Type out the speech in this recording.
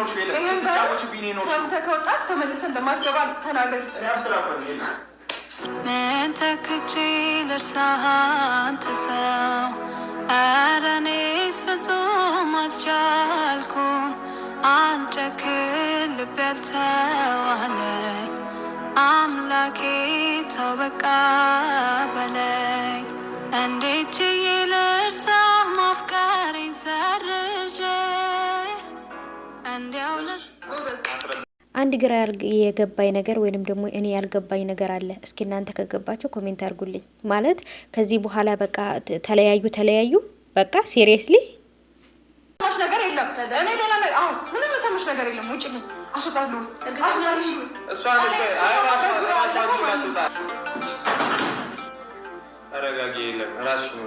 የኖርሽው የለም ስትጫወቺ ቢኔ ኖርሽው ተከውጣ ተመልሰን ለማትገባ ተናገር ምን ተክቼ ልርሳህ አንተ ሰው ኧረ እኔስ ፍጹም አልቻልኩም አልጨክን ልቤ አልተዋለኝ አምላኬ ተው በቃ በለኝ እንዴት ችዬ ልርሳህ ማፍቀሬን ሰርዤ እንዲያው አንድ ግራ የገባኝ ነገር ወይንም ደግሞ እኔ ያልገባኝ ነገር አለ። እስኪ እናንተ ከገባችሁ ኮሜንት አድርጉልኝ። ማለት ከዚህ በኋላ በቃ ተለያዩ በቃ ሲሪየስሊ ማሽ ነገር የለም። እኔ ሌላ ነገር አሁን ምንም ሰምሽ ነገር የለም። ውጪ ነው አስወጣለሁ። እሷ ነሽ አይ ተረጋጊ። የለም ራስሽ ነው